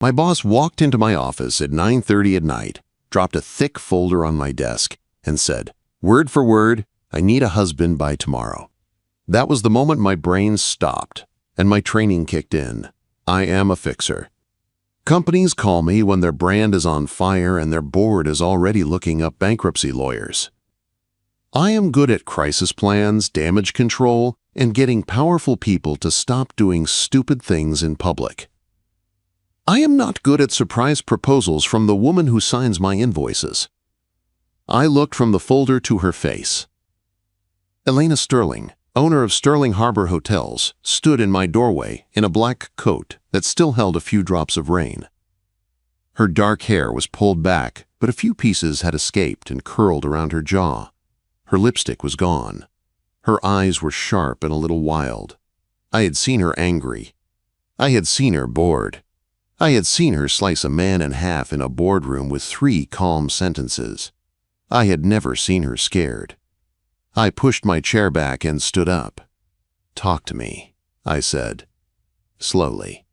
My boss walked into my office at 9:30 at night, dropped a thick folder on my desk, and said, "Word for word, I need a husband by tomorrow." That was the moment my brain stopped and my training kicked in. I am a fixer. Companies call me when their brand is on fire and their board is already looking up bankruptcy lawyers. I am good at crisis plans, damage control, and getting powerful people to stop doing stupid things in public. I am not good at surprise proposals from the woman who signs my invoices. I looked from the folder to her face. Elena Sterling, owner of Sterling Harbor Hotels, stood in my doorway in a black coat that still held a few drops of rain. Her dark hair was pulled back, but a few pieces had escaped and curled around her jaw. Her lipstick was gone. Her eyes were sharp and a little wild. I had seen her angry. I had seen her bored. I had seen her slice a man in half in a boardroom with 3 calm sentences. I had never seen her scared. I pushed my chair back and stood up. "Talk to me," I said, slowly.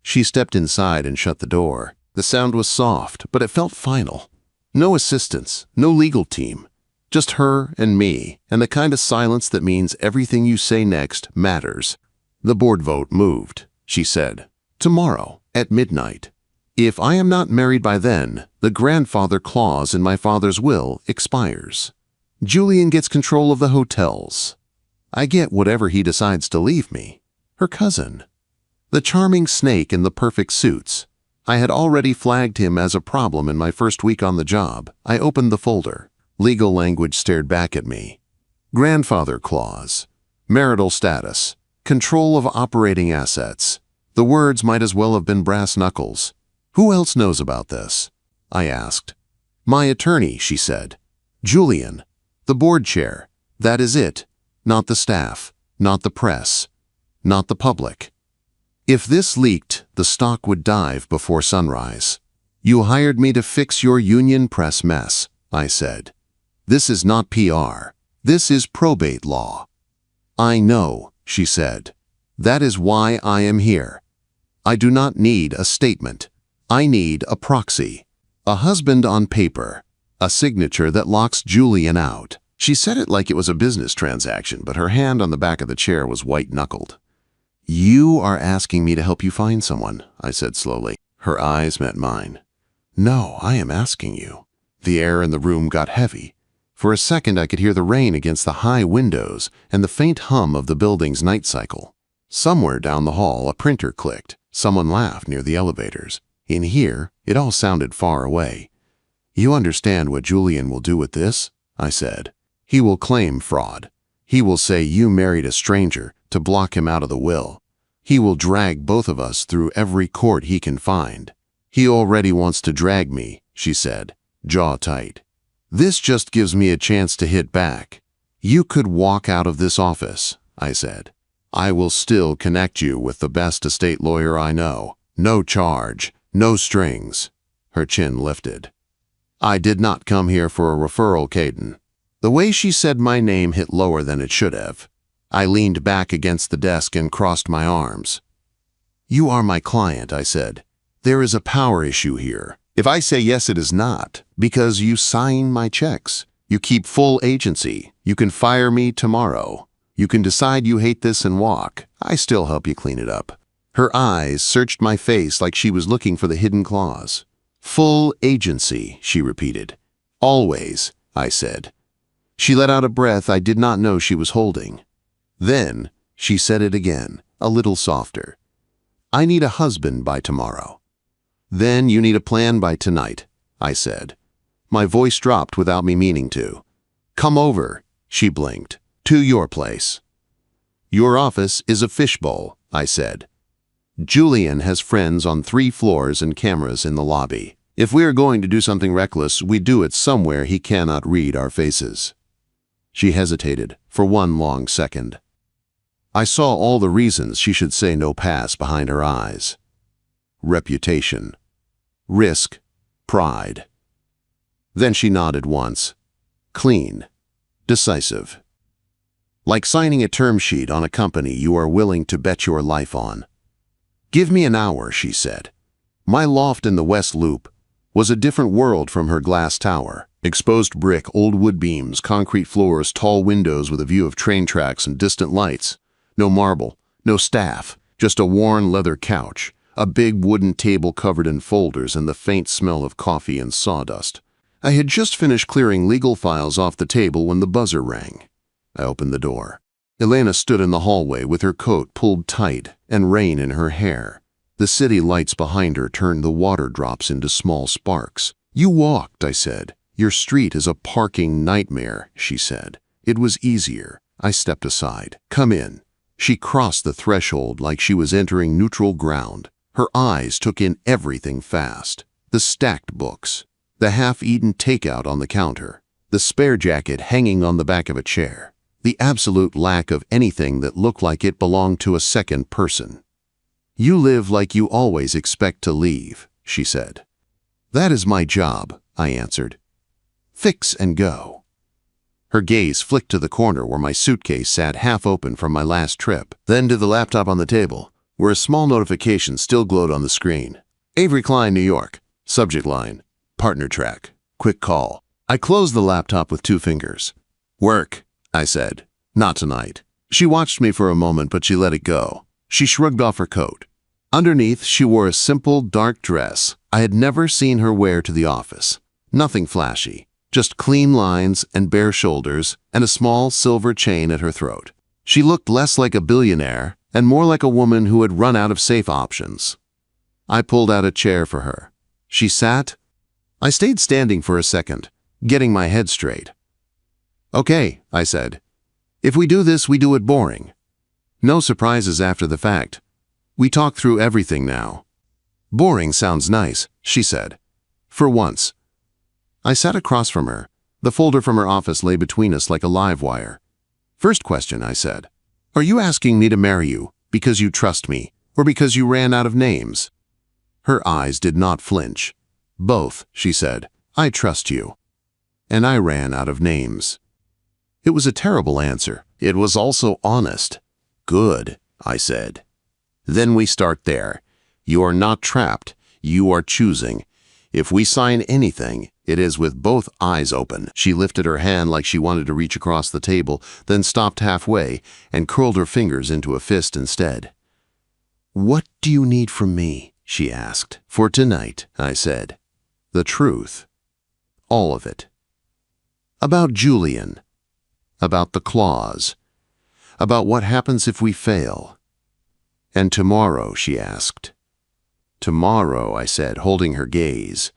She stepped inside and shut the door. The sound was soft, but it felt final. No assistants, no legal team. Just her and me, and the kind of silence that means everything you say next matters. "The board vote moved," she said. "Tomorrow, at midnight. If I am not married by then, the grandfather clause in my father's will expires. Julian gets control of the hotels. I get whatever he decides to leave me. Her cousin. The charming snake in the perfect suits. I had already flagged him as a problem in my first week on the job. I opened the folder. Legal language stared back at me. Grandfather clause. Marital status. Control of operating assets. The words might as well have been brass knuckles. "Who else knows about this?" I asked. "My attorney," she said. "Julian. The board chair. That is it. Not the staff. Not the press. Not the public. If this leaked, the stock would dive before sunrise." "You hired me to fix your union press mess," I said. "This is not PR. This is probate law." "I know," she said. "That is why I am here. I do not need a statement. I need a proxy. A husband on paper. A signature that locks Julian out." She said it like it was a business transaction, but her hand on the back of the chair was white-knuckled. "You are asking me to help you find someone," I said slowly. Her eyes met mine. "No, I am asking you." The air in the room got heavy. For a second I could hear the rain against the high windows and the faint hum of the building's night cycle. Somewhere down the hall a printer clicked. Someone laughed near the elevators. In here, it all sounded far away. "You understand what Julian will do with this?" I said. "He will claim fraud. He will say you married a stranger to block him out of the will. He will drag both of us through every court he can find. He already wants to drag me," she said, jaw tight. "This just gives me a chance to hit back. You could walk out of this office," I said. "I will still connect you with the best estate lawyer I know. No charge, no strings." Her chin lifted. "I did not come here for a referral, Caden." The way she said my name hit lower than it should have. I leaned back against the desk and crossed my arms. "You are my client," I said. "There is a power issue here. If I say yes, it is not, because you sign my checks. You keep full agency. You can fire me tomorrow. You can decide you hate this and walk. I still help you clean it up." Her eyes searched my face like she was looking for the hidden clause. "Full agency," she repeated. "Always," I said. She let out a breath I did not know she was holding. Then she said it again, a little softer. "I need a husband by tomorrow." "Then you need a plan by tonight," I said. My voice dropped without me meaning to. "Come over," she blinked, "to your place." "Your office is a fishbowl," I said. "Julian has friends on 3 floors and cameras in the lobby. If we are going to do something reckless, we do it somewhere he cannot read our faces." She hesitated for one long second. I saw all the reasons she should say no pass behind her eyes. Reputation, risk, pride. Then she nodded once. Clean, decisive. Like signing a term sheet on a company you are willing to bet your life on. "Give me an hour," she said. My loft in the West Loop was a different world from her glass tower. Exposed brick, old wood beams, concrete floors, tall windows with a view of train tracks and distant lights. No marble, no staff, just a worn leather couch, a big wooden table covered in folders, and the faint smell of coffee and sawdust. I had just finished clearing legal files off the table when the buzzer rang. I opened the door. Elena stood in the hallway with her coat pulled tight and rain in her hair. The city lights behind her turned the water drops into small sparks. "You walked," I said. "Your street is a parking nightmare," she said. It was easier. I stepped aside. "Come in." She crossed the threshold like she was entering neutral ground. Her eyes took in everything fast. The stacked books, the half-eaten takeout on the counter, the spare jacket hanging on the back of a chair, the absolute lack of anything that looked like it belonged to a second person. "You live like you always expect to leave," she said. "That is my job," I answered. "Fix and go." Her gaze flicked to the corner where my suitcase sat half open from my last trip, then to the laptop on the table, where a small notification still glowed on the screen. "Avery Klein, New York." Subject line, "Partner track. Quick call." I closed the laptop with 2 fingers. "Work," I said. "Not tonight." She watched me for a moment, but she let it go. She shrugged off her coat. Underneath, she wore a simple, dark dress I had never seen her wear to the office. Nothing flashy, just clean lines and bare shoulders and a small silver chain at her throat. She looked less like a billionaire and more like a woman who had run out of safe options. I pulled out a chair for her. She sat. I stayed standing for a second, getting my head straight. "Okay," I said. "If we do this, we do it boring. No surprises after the fact. We talk through everything now." "Boring sounds nice," she said. "For once." I sat across from her. The folder from her office lay between us like a live wire. "First question," I said. "Are you asking me to marry you because you trust me or because you ran out of names?" Her eyes did not flinch. "Both," she said. "I trust you. And I ran out of names." It was a terrible answer. It was also honest. "Good," I said. "Then we start there. You are not trapped. You are choosing. If we sign anything, it is with both eyes open." She lifted her hand like she wanted to reach across the table, then stopped halfway and curled her fingers into a fist instead. "What do you need from me?" she asked. "For tonight," I said. "The truth. All of it. About Julian. About the clause. About what happens if we fail." "And tomorrow?" she asked. "Tomorrow," I said, holding her gaze.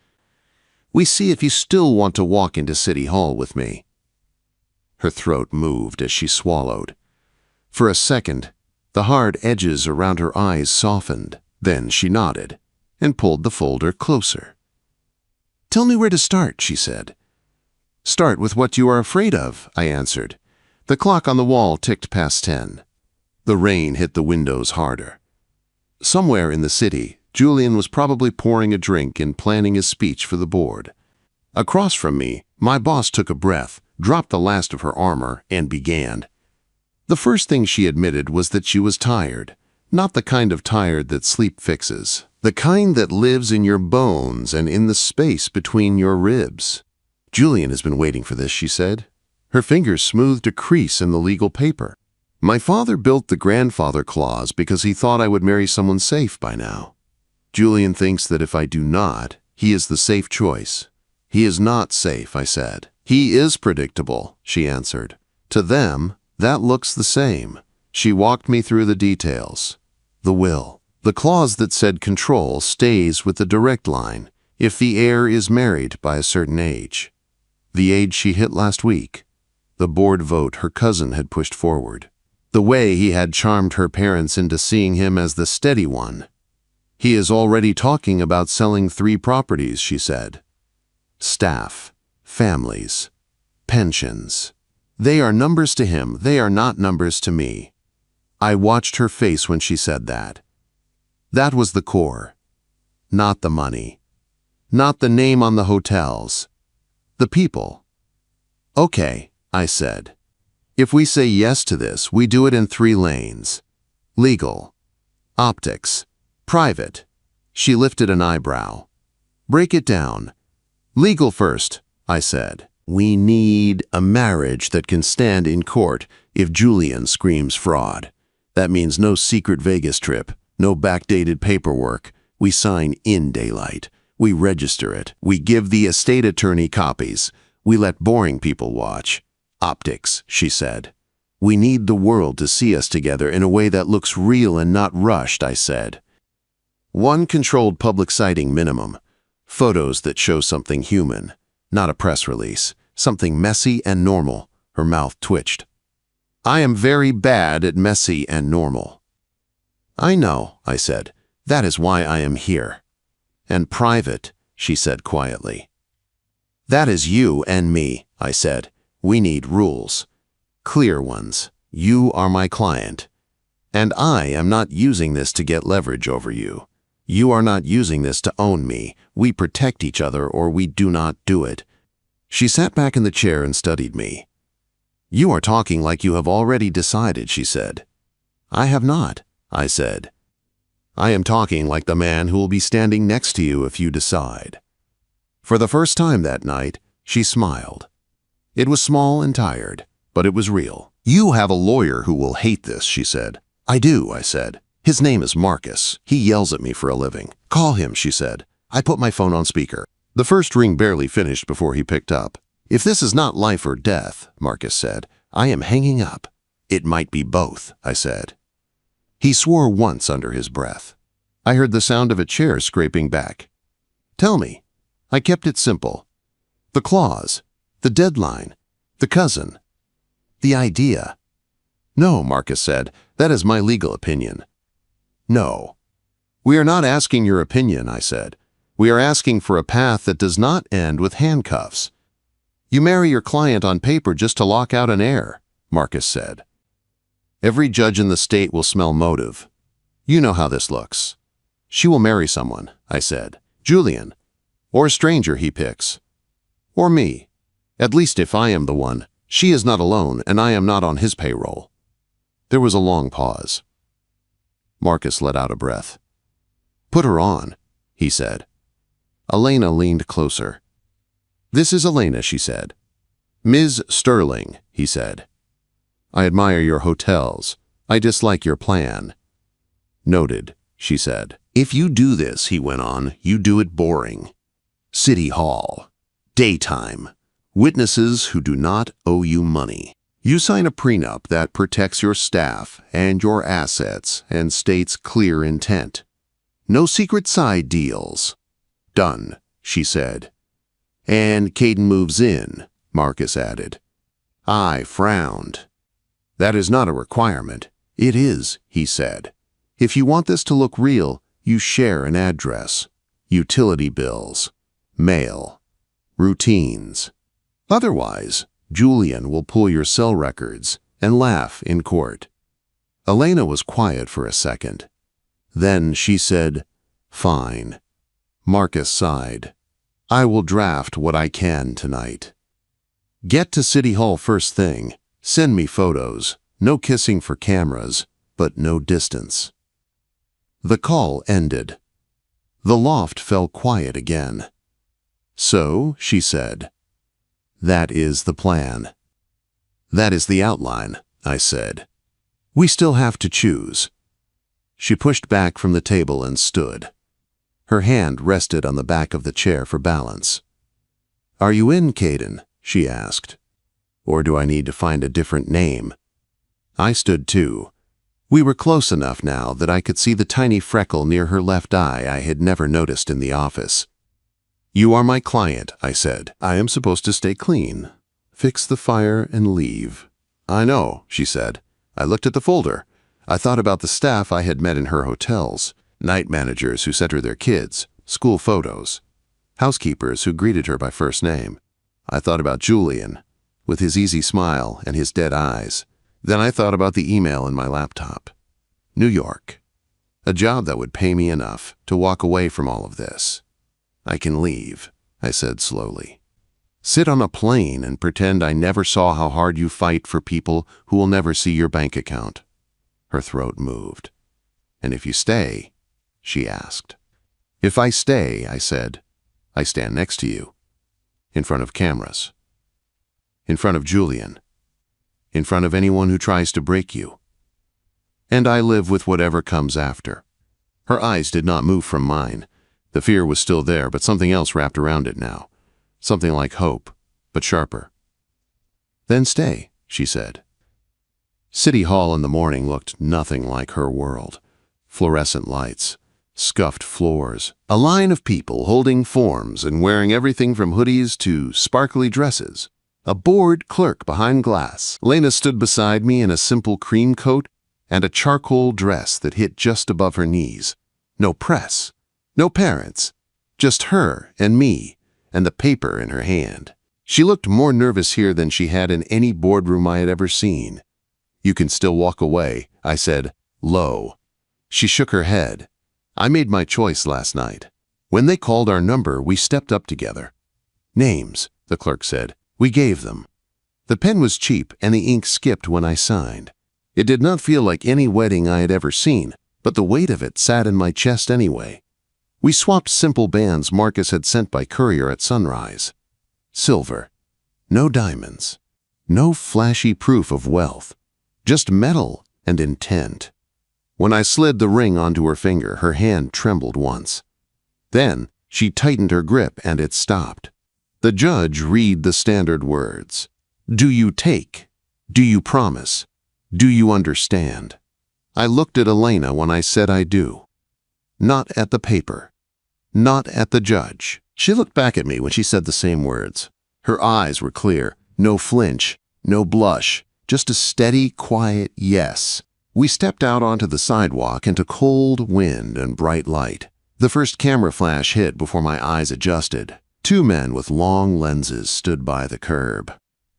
"We see if you still want to walk into City Hall with me." Her throat moved as she swallowed. For a second, the hard edges around her eyes softened. Then she nodded and pulled the folder closer. "Tell me where to start," she said. "Start with what you are afraid of," I answered. The clock on the wall ticked past 10. The rain hit the windows harder. Somewhere in the city, Julian was probably pouring a drink and planning his speech for the board. Across from me, my boss took a breath, dropped the last of her armor, and began. The first thing she admitted was that she was tired. Not the kind of tired that sleep fixes. The kind that lives in your bones and in the space between your ribs. "Julian has been waiting for this," she said. Her fingers smoothed a crease in the legal paper. "My father built the grandfather clause because he thought I would marry someone safe by now. Julian thinks that if I do not, he is the safe choice." "He is not safe," I said. "He is predictable," she answered. "To them, that looks the same." She walked me through the details. The will. The clause that said control stays with the direct line if the heir is married by a certain age. The age she hit last week. The board vote her cousin had pushed forward. The way he had charmed her parents into seeing him as the steady one. "He is already talking about selling 3 properties," she said. "Staff, families, pensions. They are numbers to him, they are not numbers to me." I watched her face when she said that. That was the core. Not the money. Not the name on the hotels. The people. "Okay," I said. "If we say yes to this, we do it in 3 lanes. Legal. Optics. Private." She lifted an eyebrow. Break it down. Legal first, I said. We need a marriage that can stand in court if Julian screams fraud. That means no secret Vegas trip, no backdated paperwork. We sign in daylight. We register it. We give the estate attorney copies. We let boring people watch. Optics, she said. We need the world to see us together in a way that looks real and not rushed, I said. One controlled public sighting minimum. Photos that show something human, not a press release. Something messy and normal. Her mouth twitched. I am very bad at messy and normal. I know, I said. That is why I am here. And private, she said quietly. That is you and me, I said. We need rules. Clear ones. You are my client. And I am not using this to get leverage over you. You are not using this to own me. We protect each other or we do not do it. She sat back in the chair and studied me. You are talking like you have already decided, she said. I have not, I said. I am talking like the man who will be standing next to you if you decide. For the first time that night, she smiled. It was small and tired, but it was real. You have a lawyer who will hate this, she said. I do, I said. His name is Marcus. He yells at me for a living. Call him, she said. I put my phone on speaker. The first ring barely finished before he picked up. If this is not life or death, Marcus said, I am hanging up. It might be both, I said. He swore once under his breath. I heard the sound of a chair scraping back. Tell me. I kept it simple. The clause, the deadline, the cousin, the idea. No, Marcus said, that is my legal opinion. No. We are not asking your opinion, I said. We are asking for a path that does not end with handcuffs. You marry your client on paper just to lock out an heir, Marcus said. Every judge in the state will smell motive. You know how this looks. She will marry someone, I said. Julian. Or a stranger he picks. Or me. At least if I am the one. She is not alone, and I am not on his payroll. There was a long pause. Marcus let out a breath. Put her on, he said. Elena leaned closer. This is Elena, she said. Ms. Sterling, he said. I admire your hotels. I dislike your plan. Noted, she said. If you do this, he went on, you do it boring. City Hall. Daytime. Witnesses who do not owe you money. You sign a prenup that protects your staff and your assets and states clear intent. No secret side deals. Done, she said. And Caden moves in, Marcus added. I frowned. That is not a requirement. It is, he said. If you want this to look real, you share an address, utility bills, mail, routines. Otherwise, Julian will pull your cell records and laugh in court. Elena was quiet for a second. Then she said, Fine. Marcus sighed. I will draft what I can tonight. Get to City Hall first thing. Send me photos. No kissing for cameras, but no distance. The call ended. The loft fell quiet again. So, she said, that is the plan. That is the outline, I said. We still have to choose. She pushed back from the table and stood. Her hand rested on the back of the chair for balance. Are you in, Caden? She asked. Or do I need to find a different name? I stood too. We were close enough now that I could see the tiny freckle near her left eye I had never noticed in the office. You are my client, I said. I am supposed to stay clean, fix the fire, and leave. I know, she said. I looked at the folder. I thought about the staff I had met in her hotels, night managers who sent her their kids, school photos, housekeepers who greeted her by first name. I thought about Julian, with his easy smile and his dead eyes. Then I thought about the email in my laptop. New York. A job that would pay me enough to walk away from all of this. I can leave, I said slowly. Sit on a plane and pretend I never saw how hard you fight for people who will never see your bank account. Her throat moved. And if you stay, she asked. If I stay, I said, I stand next to you. In front of cameras. In front of Julian. In front of anyone who tries to break you. And I live with whatever comes after. Her eyes did not move from mine. The fear was still there, but something else wrapped around it now. Something like hope, but sharper. Then stay, she said. City Hall in the morning looked nothing like her world. Fluorescent lights, scuffed floors, a line of people holding forms and wearing everything from hoodies to sparkly dresses. A bored clerk behind glass. Lena stood beside me in a simple cream coat and a charcoal dress that hit just above her knees. No press, no parents, just her and me and the paper in her hand. She looked more nervous here than she had in any boardroom I had ever seen. You can still walk away, I said, low. She shook her head. I made my choice last night. When they called our number, we stepped up together. Names, the clerk said. We gave them. The pen was cheap and the ink skipped when I signed. It did not feel like any wedding I had ever seen, but the weight of it sat in my chest anyway. We swapped simple bands Marcus had sent by courier at sunrise. Silver. No diamonds. No flashy proof of wealth. Just metal and intent. When I slid the ring onto her finger, her hand trembled once. Then she tightened her grip and it stopped. The judge read the standard words. Do you take? Do you promise? Do you understand? I looked at Elena when I said I do. Not at the paper. Not at the judge. She looked back at me when she said the same words. Her eyes were clear. No flinch. No blush. Just a steady, quiet yes. We stepped out onto the sidewalk into cold wind and bright light. The first camera flash hit before my eyes adjusted. Two men with long lenses stood by the curb.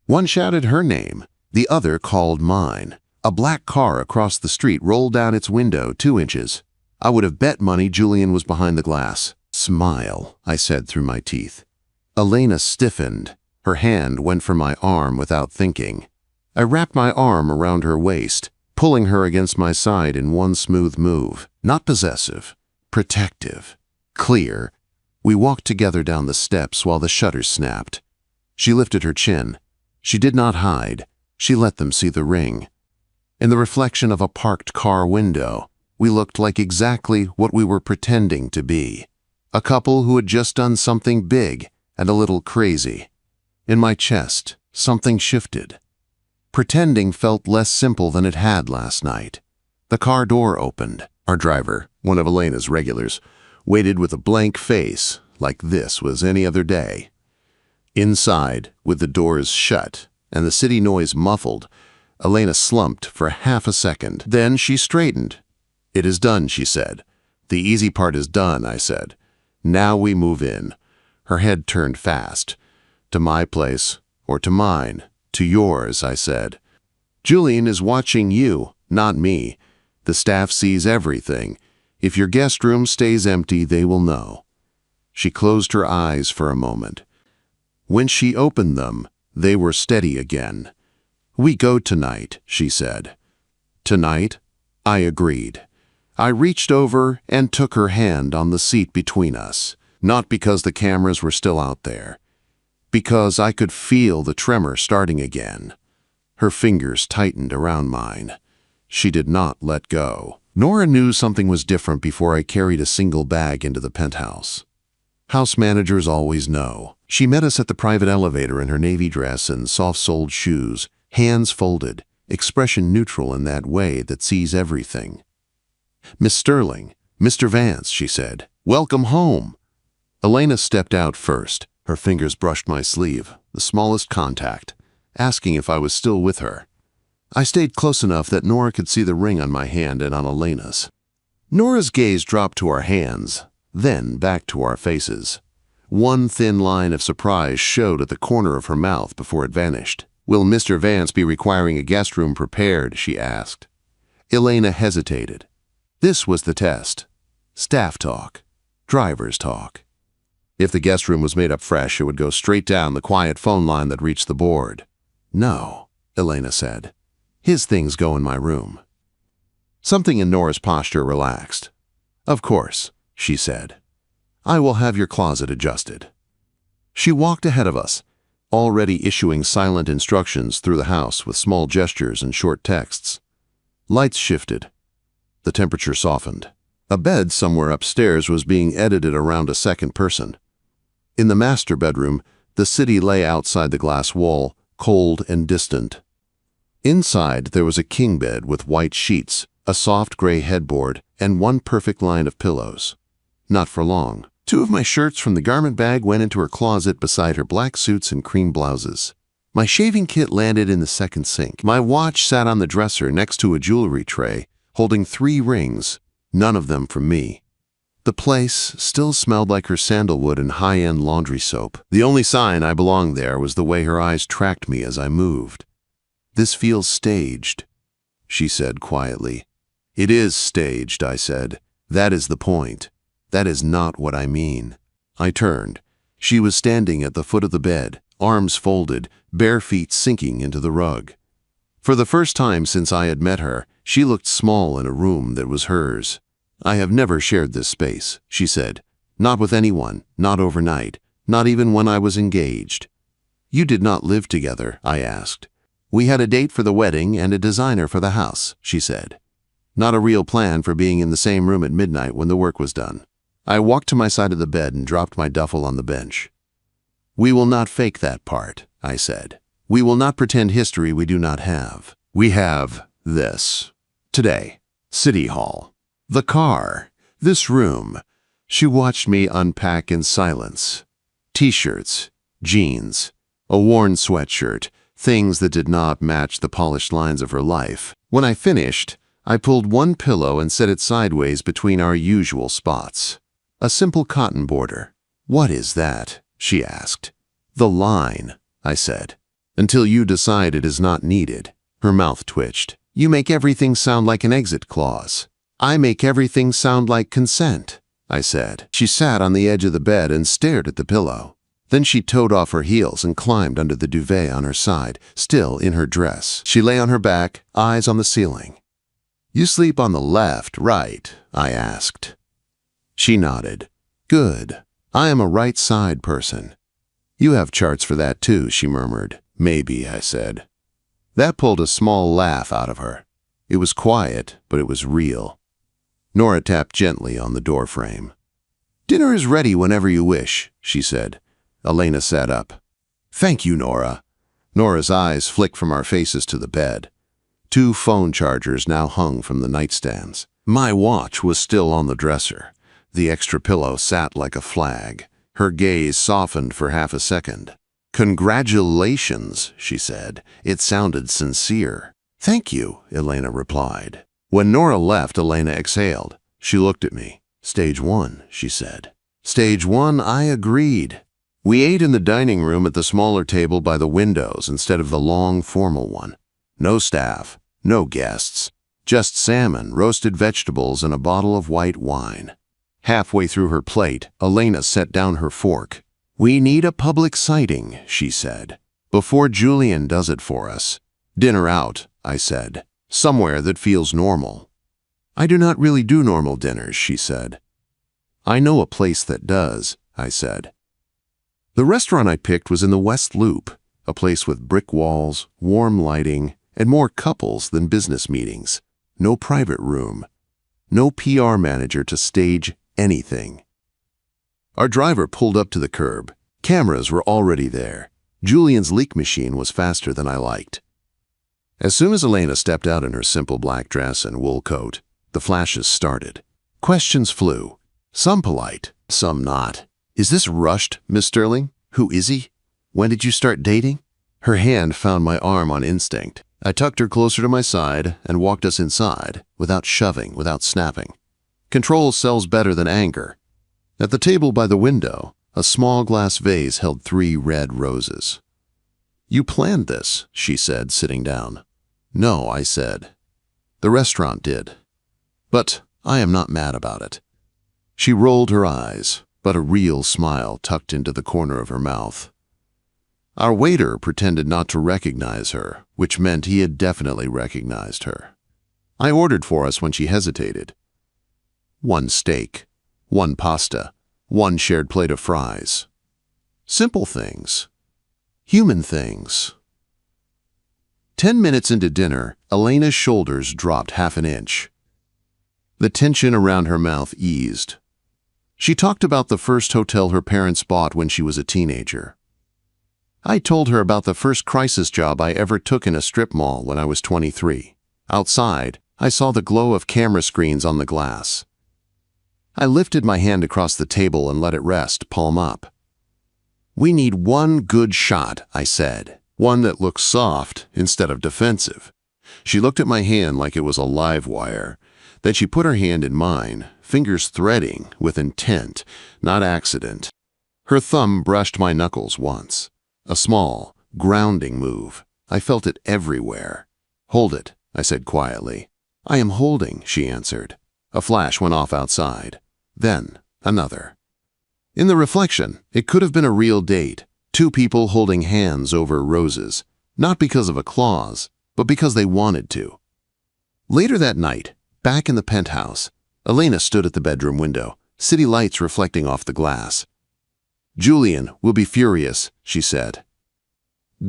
One shouted her name. The other called mine. A black car across the street rolled down its window 2 inches. I would have bet money Julian was behind the glass. Smile, I said through my teeth. Elena stiffened. Her hand went for my arm without thinking. I wrapped my arm around her waist, pulling her against my side in one smooth move. Not possessive, protective, clear. We walked together down the steps while the shutters snapped. She lifted her chin. She did not hide. She let them see the ring. In the reflection of a parked car window, we looked like exactly what we were pretending to be. A couple who had just done something big and a little crazy. In my chest, something shifted. Pretending felt less simple than it had last night. The car door opened. Our driver, one of Elena's regulars, waited with a blank face, like this was any other day. Inside, with the doors shut and the city noise muffled, Elena slumped for half a second. Then she straightened. It is done, she said. The easy part is done, I said. Now we move in. Her head turned fast. To my place, or to mine. To yours, I said. Julian is watching you, not me. The staff sees everything. If your guest room stays empty, they will know. She closed her eyes for a moment. When she opened them, they were steady again. We go tonight, she said. Tonight? I agreed. I reached over and took her hand on the seat between us, not because the cameras were still out there, because I could feel the tremor starting again. Her fingers tightened around mine. She did not let go. Nora knew something was different before I carried a single bag into the penthouse. House managers always know. She met us at the private elevator in her navy dress and soft-soled shoes, hands folded, expression neutral in that way that sees everything. Miss Sterling, Mr. Vance, she said. Welcome home. Elena stepped out first. Her fingers brushed my sleeve, the smallest contact, asking if I was still with her. I stayed close enough that Nora could see the ring on my hand and on Elena's. Nora's gaze dropped to our hands, then back to our faces. One thin line of surprise showed at the corner of her mouth before it vanished. Will Mr. Vance be requiring a guest room prepared? She asked. Elena hesitated. This was the test. Staff talk. Driver's talk. If the guest room was made up fresh, it would go straight down the quiet phone line that reached the board. No, Elena said. His things go in my room. Something in Nora's posture relaxed. Of course, she said. I will have your closet adjusted." She walked ahead of us, already issuing silent instructions through the house with small gestures and short texts. Lights shifted. The temperature softened. A bed somewhere upstairs was being edited around a second person. In the master bedroom, the city lay outside the glass wall, cold and distant. Inside, there was a king bed with white sheets, a soft gray headboard, and one perfect line of pillows. Not for long. 2 of my shirts from the garment bag went into her closet beside her black suits and cream blouses. My shaving kit landed in the second sink. My watch sat on the dresser next to a jewelry tray, holding 3 rings, none of them from me. The place still smelled like her sandalwood and high-end laundry soap. The only sign I belonged there was the way her eyes tracked me as I moved. "This feels staged," she said quietly. "It is staged," I said. "That is the point. That is not what I mean." I turned. She was standing at the foot of the bed, arms folded, bare feet sinking into the rug. For the first time since I had met her, she looked small in a room that was hers. "I have never shared this space," she said. "Not with anyone, not overnight, not even when I was engaged." "You did not live together?" I asked. "We had a date for the wedding and a designer for the house," she said. "Not a real plan for being in the same room at midnight when the work was done." I walked to my side of the bed and dropped my duffel on the bench. "We will not fake that part," I said. "We will not pretend history we do not have. We have this. Today. City Hall. The car. This room." She watched me unpack in silence. T-shirts, jeans, a worn sweatshirt, things that did not match the polished lines of her life. When I finished, I pulled one pillow and set it sideways between our usual spots. A simple cotton border. "What is that?" she asked. "The line," I said. "Until you decide it is not needed." Her mouth twitched. "You make everything sound like an exit clause." "I make everything sound like consent," I said. She sat on the edge of the bed and stared at the pillow. Then she toed off her heels and climbed under the duvet on her side, still in her dress. She lay on her back, eyes on the ceiling. "You sleep on the left, right?" I asked. She nodded. "Good. I am a right side person." "You have charts for that too," she murmured. "Maybe," I said. That pulled a small laugh out of her. It was quiet, but it was real. Nora tapped gently on the door frame. "Dinner is ready whenever you wish," she said. Elena sat up. "Thank you, Nora." Nora's eyes flicked from our faces to the bed. 2 phone chargers now hung from the nightstands. My watch was still on the dresser. The extra pillow sat like a flag. Her gaze softened for half a second. "Congratulations," she said. It sounded sincere. "Thank you," Elena replied. When Nora left, Elena exhaled. She looked at me. "Stage 1, she said. "Stage 1, I agreed. We ate in the dining room at the smaller table by the windows instead of the long, formal one. No staff, no guests, just salmon, roasted vegetables, and a bottle of white wine. Halfway through her plate, Elena set down her fork. "We need a public sighting," she said, "before Julian does it for us." "Dinner out," I said. "Somewhere that feels normal." "I do not really do normal dinners," she said. "I know a place that does," I said. The restaurant I picked was in the West Loop, a place with brick walls, warm lighting, and more couples than business meetings. No private room. No PR manager to stage anything. Our driver pulled up to the curb. Cameras were already there. Julian's leak machine was faster than I liked. As soon as Elena stepped out in her simple black dress and wool coat, the flashes started. Questions flew. Some polite, some not. "Is this rushed, Miss Sterling? Who is he? When did you start dating?" Her hand found my arm on instinct. I tucked her closer to my side and walked us inside, without shoving, without snapping. Control sells better than anger. At the table by the window, a small glass vase held 3 red roses. "You planned this," she said, sitting down. "No," I said. "The restaurant did. But I am not mad about it." She rolled her eyes, but a real smile tucked into the corner of her mouth. Our waiter pretended not to recognize her, which meant he had definitely recognized her. I ordered for us when she hesitated. 1 steak, 1 pasta, one shared plate of fries. Simple things. Human things. 10 minutes into dinner, Elena's shoulders dropped half an inch. The tension around her mouth eased. She talked about the first hotel her parents bought when she was a teenager. I told her about the first crisis job I ever took in a strip mall when I was 23. Outside, I saw the glow of camera screens on the glass. I lifted my hand across the table and let it rest, palm up. "We need one good shot," I said. "One that looks soft instead of defensive." She looked at my hand like it was a live wire. Then she put her hand in mine, fingers threading with intent, not accident. Her thumb brushed my knuckles once. A small, grounding move. I felt it everywhere. "Hold it," I said quietly. "I am holding," she answered. A flash went off outside. Then another. In the reflection, it could have been a real date. Two people holding hands over roses, not because of a clause, but because they wanted to. Later that night, back in the penthouse, Elena stood at the bedroom window, city lights reflecting off the glass. "Julian will be furious," she said.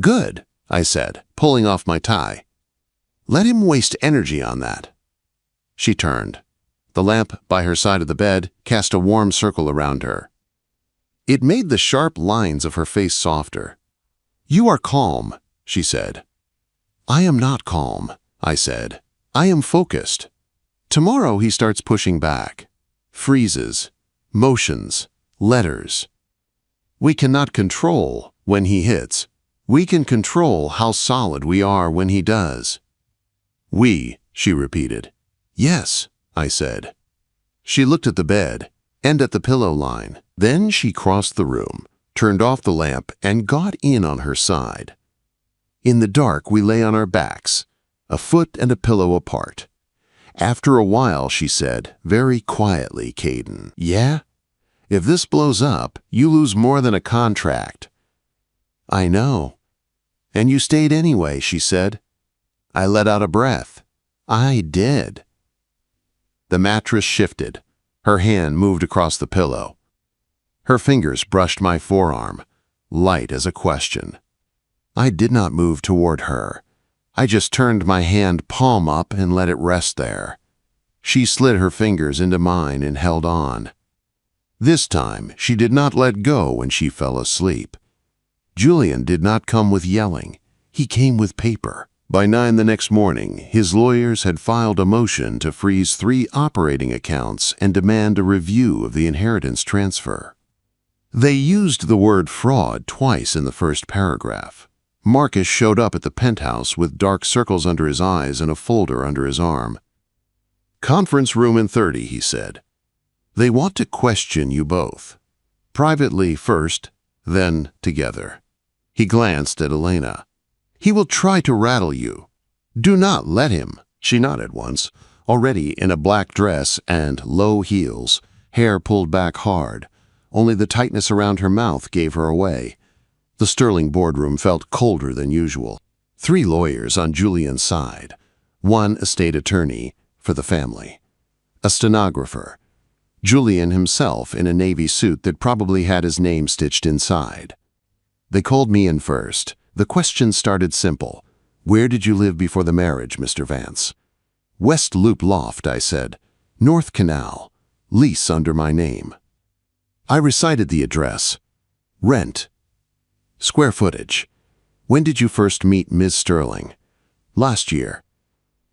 "Good," I said, pulling off my tie. "Let him waste energy on that." She turned. The lamp by her side of the bed cast a warm circle around her. It made the sharp lines of her face softer. "You are calm," she said. "I am not calm," I said. "I am focused." Tomorrow he starts pushing back. Freezes, motions, letters. We cannot control when he hits. We can control how solid we are when he does. "We," she repeated. "Yes," I said. She looked at the bed and at the pillow line. Then she crossed the room, turned off the lamp, and got in on her side. In the dark, we lay on our backs, a foot and a pillow apart. After a while, she said, very quietly, "Caden, yeah? If this blows up, you lose more than a contract." "I know." "And you stayed anyway," she said. I let out a breath. I did. The mattress shifted. Her hand moved across the pillow. Her fingers brushed my forearm, light as a question. I did not move toward her. I just turned my hand palm up and let it rest there. She slid her fingers into mine and held on. This time, she did not let go when she fell asleep. Julian did not come with yelling. He came with paper. By 9 the next morning, his lawyers had filed a motion to freeze 3 operating accounts and demand a review of the inheritance transfer. They used the word fraud twice in the first paragraph. Marcus showed up at the penthouse with dark circles under his eyes and a folder under his arm. "Conference room in 30, he said. "They want to question you both. Privately first, then together." He glanced at Elena. "He will try to rattle you. Do not let him." She nodded once, already in a black dress and low heels, hair pulled back hard. Only the tightness around her mouth gave her away. The Sterling boardroom felt colder than usual. 3 lawyers on Julian's side. 1 estate attorney for the family. A stenographer. Julian himself in a navy suit that probably had his name stitched inside. They called me in first. The questions started simple. "Where did you live before the marriage, Mr. Vance?" "West Loop Loft," I said. "North Canal. Lease under my name." I recited the address. "Rent. Square footage. When did you first meet Ms. Sterling?" "Last year.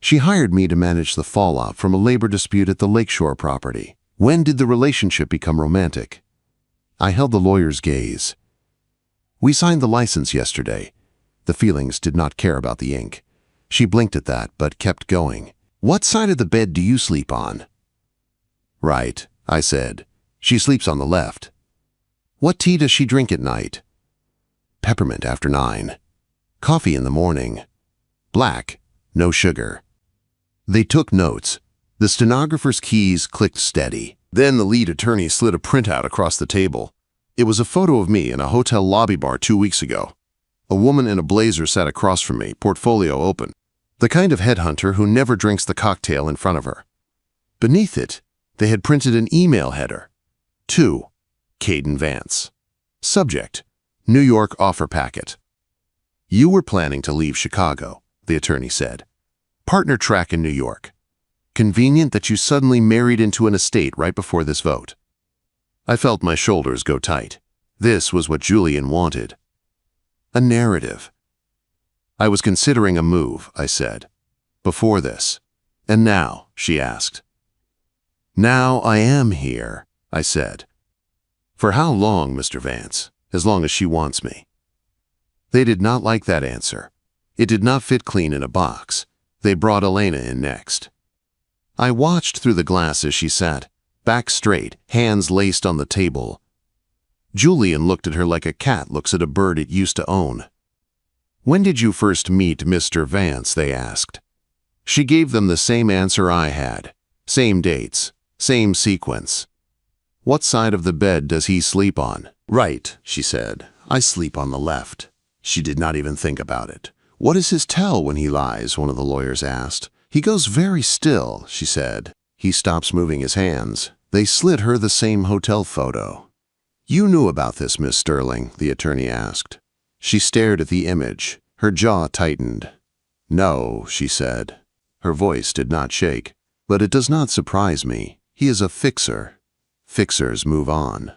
She hired me to manage the fallout from a labor dispute at the Lakeshore property." "When did the relationship become romantic?" I held the lawyer's gaze. "We signed the license yesterday." The feelings did not care about the ink. She blinked at that, but kept going. "What side of the bed do you sleep on?" "Right," I said. "She sleeps on the left." "What tea does she drink at night?" "Peppermint after 9. Coffee in the morning. Black, no sugar." They took notes. The stenographer's keys clicked steady. Then the lead attorney slid a printout across the table. It was a photo of me in a hotel lobby bar 2 weeks ago. A woman in a blazer sat across from me, portfolio open. The kind of headhunter who never drinks the cocktail in front of her. Beneath it, they had printed an email header. 2. Caden Vance. Subject: New York offer packet. You were planning to leave Chicago, the attorney said. Partner track in New York. Convenient that you suddenly married into an estate right before this vote. I felt my shoulders go tight. This was what Julian wanted. A narrative. I was considering a move, I said. Before this. And now, she asked. Now I am here, I said. For how long, Mr. Vance? As long as she wants me. They did not like that answer. It did not fit clean in a box. They brought Elena in next. I watched through the glass as she sat, back straight, hands laced on the table. Julian looked at her like a cat looks at a bird it used to own. When did you first meet Mr. Vance? They asked. She gave them the same answer I had. Same dates, same sequence. What side of the bed does he sleep on? Right, she said. I sleep on the left. She did not even think about it. What is his tell when he lies? One of the lawyers asked. He goes very still, she said. He stops moving his hands. They slid her the same hotel photo. You knew about this, Miss Sterling, the attorney asked. She stared at the image. Her jaw tightened. No, she said. Her voice did not shake. But it does not surprise me. He is a fixer. Fixers move on.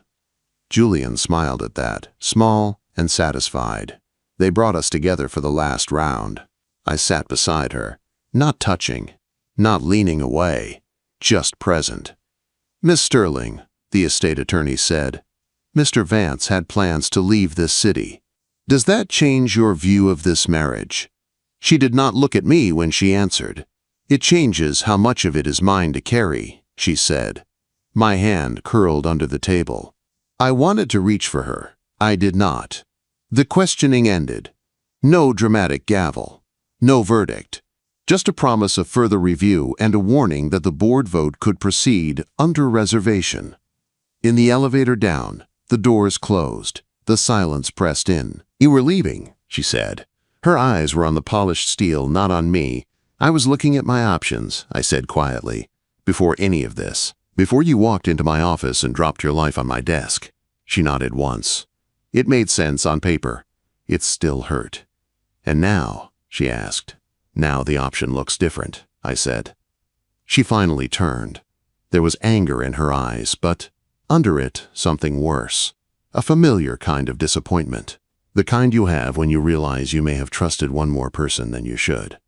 Julian smiled at that, small and satisfied. They brought us together for the last round. I sat beside her, not touching, not leaning away, just present. Miss Sterling, the estate attorney said, Mr. Vance had plans to leave this city. Does that change your view of this marriage? She did not look at me when she answered. It changes how much of it is mine to carry, she said. My hand curled under the table. I wanted to reach for her. I did not. The questioning ended. No dramatic gavel. No verdict. Just a promise of further review and a warning that the board vote could proceed under reservation. In the elevator down, the doors closed. The silence pressed in. You were leaving, she said. Her eyes were on the polished steel, not on me. I was looking at my options, I said quietly, before any of this. Before you walked into my office and dropped your life on my desk. She nodded once. It made sense on paper. It still hurt. And now, she asked. Now the option looks different, I said. She finally turned. There was anger in her eyes, but under it, something worse. A familiar kind of disappointment. The kind you have when you realize you may have trusted one more person than you should.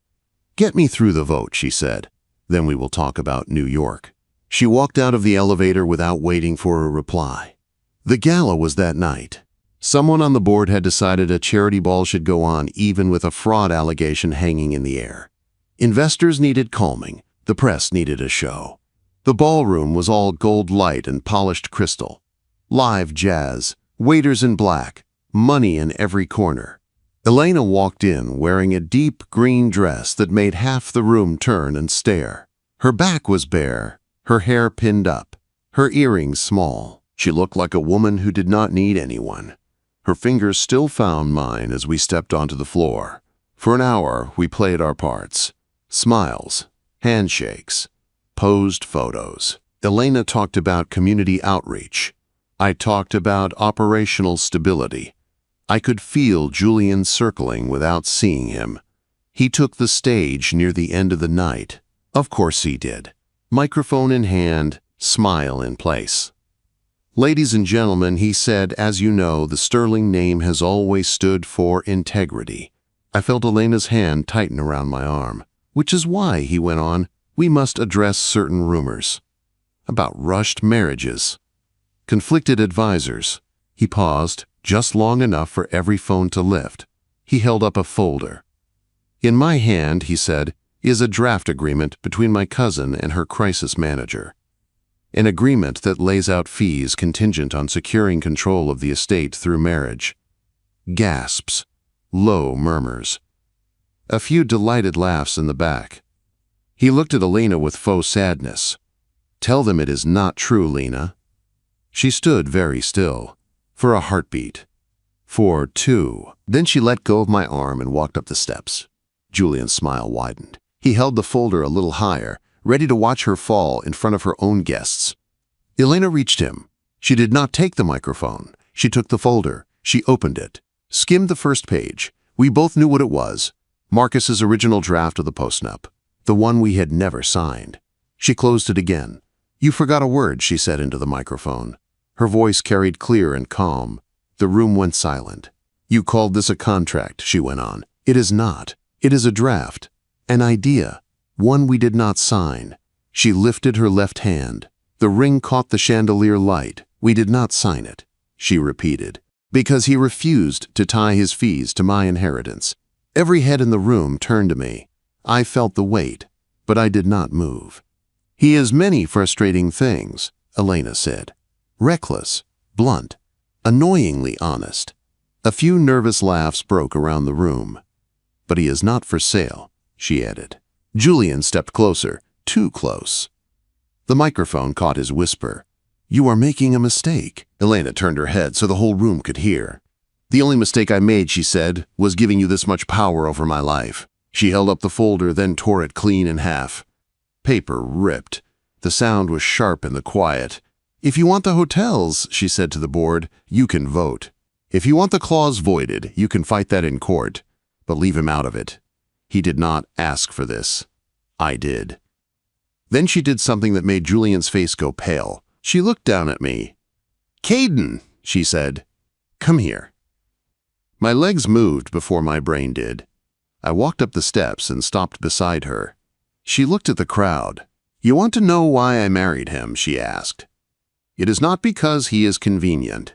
Get me through the vote, she said. Then we will talk about New York. She walked out of the elevator without waiting for a reply. The gala was that night. Someone on the board had decided a charity ball should go on even with a fraud allegation hanging in the air. Investors needed calming. The press needed a show. The ballroom was all gold light and polished crystal. Live jazz, waiters in black, money in every corner. Elena walked in wearing a deep green dress that made half the room turn and stare. Her back was bare, her hair pinned up, her earrings small. She looked like a woman who did not need anyone. Her fingers still found mine as we stepped onto the floor. For an hour, we played our parts. Smiles, handshakes, posed photos. Elena talked about community outreach. I talked about operational stability. I could feel Julian circling without seeing him. He took the stage near the end of the night. Of course he did. Microphone in hand, smile in place. Ladies and gentlemen, he said, as you know, the Sterling name has always stood for integrity. I felt Elena's hand tighten around my arm, which is why, he went on, we must address certain rumors. About rushed marriages. Conflicted advisors. He paused, just long enough for every phone to lift. He held up a folder. In my hand, he said, is a draft agreement between my cousin and her crisis manager. An agreement that lays out fees contingent on securing control of the estate through marriage. Gasps. Low murmurs. A few delighted laughs in the back. He looked at Elena with faux sadness. Tell them it is not true, Lena. She stood very still. For a heartbeat. For two. Then she let go of my arm and walked up the steps. Julian's smile widened. He held the folder a little higher, ready to watch her fall in front of her own guests. Elena reached him. She did not take the microphone. She took the folder. She opened it, skimmed the first page. We both knew what it was. Marcus's original draft of the postnup, the one we had never signed. She closed it again. "You forgot a word," she said into the microphone. Her voice carried clear and calm. The room went silent. "You called this a contract," she went on. "It is not. It is a draft. An idea. One we did not sign." She lifted her left hand. The ring caught the chandelier light. "We did not sign it," she repeated, "because he refused to tie his fees to my inheritance." Every head in the room turned to me. I felt the weight, but I did not move. "He has many frustrating things," Elena said. "Reckless, blunt, annoyingly honest." A few nervous laughs broke around the room. "But he is not for sale," she added. Julian stepped closer, too close. The microphone caught his whisper. "You are making a mistake." Elena turned her head so the whole room could hear. "The only mistake I made," she said, "was giving you this much power over my life." She held up the folder, then tore it clean in half. Paper ripped. The sound was sharp in the quiet. "If you want the hotels," she said to the board, "you can vote. If you want the clause voided, you can fight that in court. But leave him out of it. He did not ask for this. I did." Then she did something that made Julian's face go pale. She looked down at me. "Caden," she said, "come here." My legs moved before my brain did. I walked up the steps and stopped beside her. She looked at the crowd. "You want to know why I married him?" she asked. "It is not because he is convenient.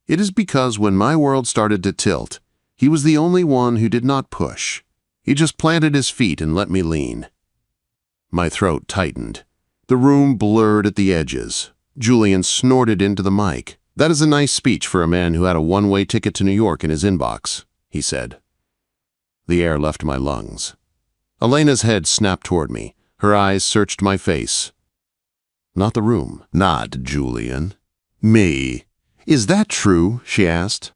It is because when my world started to tilt, he was the only one who did not push. He just planted his feet and let me lean." My throat tightened. The room blurred at the edges. Julian snorted into the mic. "That is a nice speech for a man who had a one-way ticket to New York in his inbox," he said. The air left my lungs. Elena's head snapped toward me. Her eyes searched my face. Not the room. "Not Julian. Me." "Is that true?" she asked.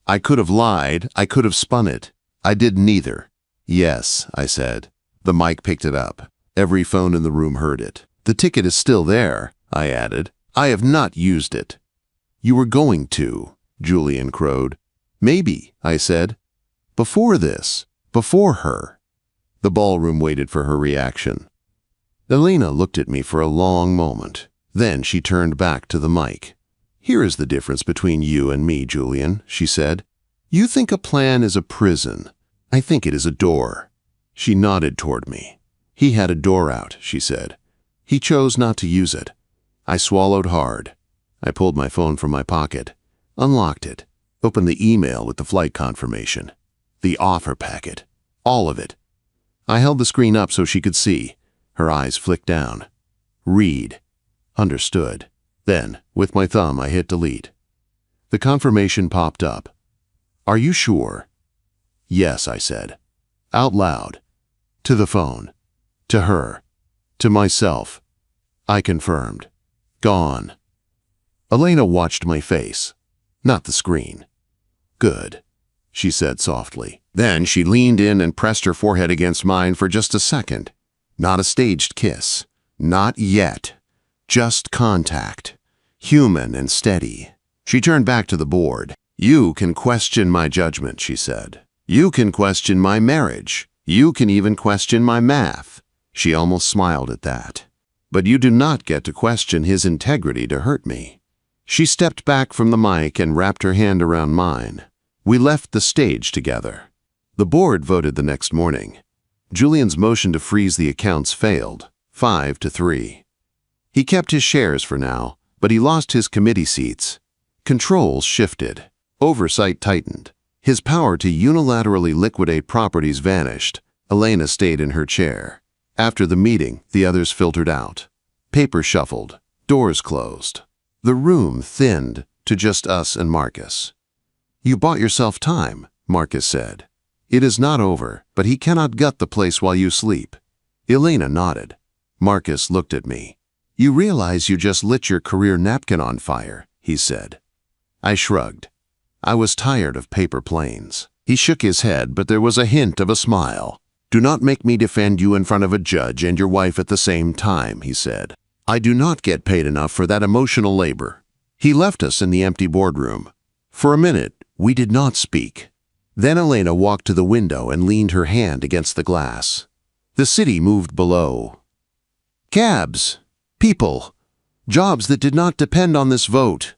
I could have lied. I could have spun it. I did neither. "Yes," I said. The mic picked it up. Every phone in the room heard it. "The ticket is still there," I added. "I have not used it." "You were going to," Julian crowed. "Maybe," I said. "Before this. Before her." The ballroom waited for her reaction. Elena looked at me for a long moment. Then she turned back to the mic. "Here is the difference between you and me, Julian," she said. "You think a plan is a prison. I think it is a door." She nodded toward me. "He had a door out," she said. "He chose not to use it." I swallowed hard. I pulled my phone from my pocket, unlocked it, opened the email with the flight confirmation, the offer packet, all of it. I held the screen up so she could see. Her eyes flicked down. "Read." Understood. Then, with my thumb, I hit delete. The confirmation popped up. "Are you sure?" "Yes," I said. Out loud. To the phone. To her. To myself. I confirmed. Gone. Elena watched my face, not the screen. "Good," she said softly. Then she leaned in and pressed her forehead against mine for just a second. Not a staged kiss. Not yet. Just contact. Human and steady. She turned back to the board. "You can question my judgment," she said. "You can question my marriage. You can even question my math." She almost smiled at that. "But you do not get to question his integrity to hurt me." She stepped back from the mic and wrapped her hand around mine. We left the stage together. The board voted the next morning. Julian's motion to freeze the accounts failed, 5-3. He kept his shares for now, but he lost his committee seats. Controls shifted. Oversight tightened. His power to unilaterally liquidate properties vanished. Elena stayed in her chair. After the meeting, the others filtered out. Paper shuffled. Doors closed. The room thinned to just us and Marcus. "You bought yourself time," Marcus said. "It is not over, but he cannot gut the place while you sleep." Elena nodded. Marcus looked at me. "You realize you just lit your career napkin on fire," he said. I shrugged. I was tired of paper planes. He shook his head, but there was a hint of a smile. "Do not make me defend you in front of a judge and your wife at the same time," he said. "I do not get paid enough for that emotional labor." He left us in the empty boardroom. For a minute, we did not speak. Then Elena walked to the window and leaned her hand against the glass. The city moved below. Cabs, people, jobs that did not depend on this vote.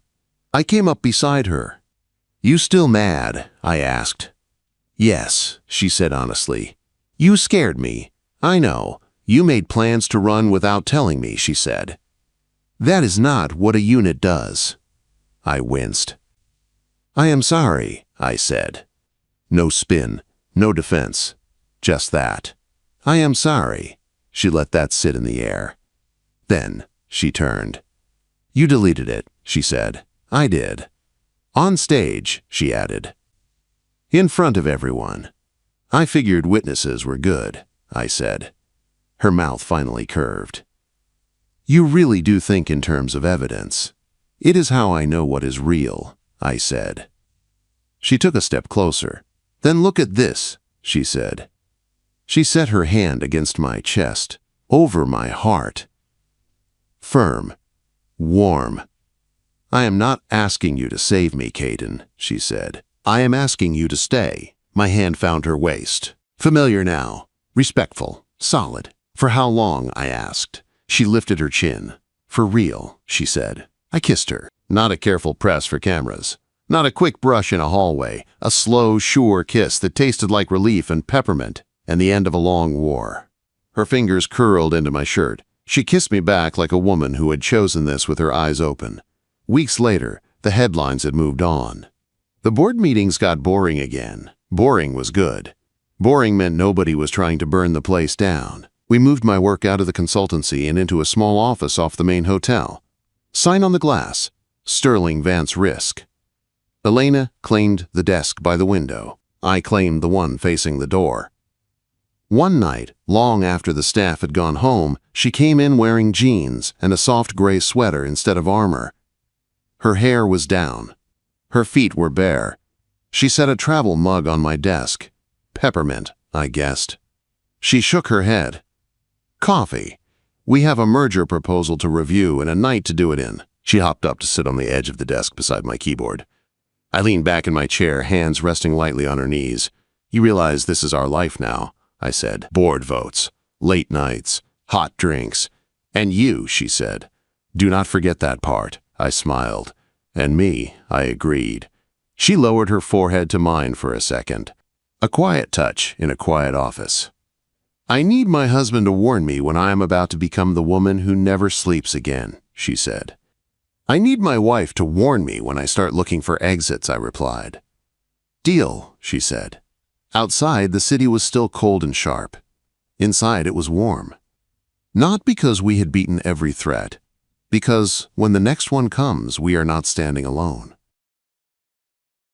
I came up beside her. "You still mad?" I asked. "Yes," she said honestly. "You scared me. I know. You made plans to run without telling me," she said. "That is not what a unit does." I winced. "I am sorry," I said. No spin, no defense, just that. "I am sorry." She let that sit in the air. Then she turned. "You deleted it," she said. "I did." "On stage," she added. "In front of everyone." "I figured witnesses were good," I said. Her mouth finally curved. "You really do think in terms of evidence." "It is how I know what is real," I said. She took a step closer. "Then look at this," she said. She set her hand against my chest, over my heart. Firm, warm. "I am not asking you to save me, Caden," she said. "I am asking you to stay." My hand found her waist. Familiar now, respectful, solid. "For how long?" I asked. She lifted her chin. "For real," she said. I kissed her. Not a careful press for cameras. Not a quick brush in a hallway. A slow, sure kiss that tasted like relief and peppermint and the end of a long war. Her fingers curled into my shirt. She kissed me back like a woman who had chosen this with her eyes open. Weeks later, the headlines had moved on. The board meetings got boring again. Boring was good. Boring meant nobody was trying to burn the place down. We moved my work out of the consultancy and into a small office off the main hotel. Sign on the glass, Sterling Vance Risk. Elena claimed the desk by the window. I claimed the one facing the door. One night, long after the staff had gone home, she came in wearing jeans and a soft gray sweater instead of armor. Her hair was down. Her feet were bare. She set a travel mug on my desk. Peppermint, I guessed. She shook her head. "Coffee. We have a merger proposal to review and a night to do it in." She hopped up to sit on the edge of the desk beside my keyboard. I leaned back in my chair, hands resting lightly on her knees. "You realize this is our life now," I said. "Board votes, late nights, hot drinks. And you," she said. "Do not forget that part." I smiled. "And me," I agreed. She lowered her forehead to mine for a second. A quiet touch in a quiet office. "I need my husband to warn me when I am about to become the woman who never sleeps again," she said. "I need my wife to warn me when I start looking for exits," I replied. "Deal," she said. Outside, the city was still cold and sharp. Inside, it was warm. Not because we had beaten every threat, because when the next one comes, we are not standing alone.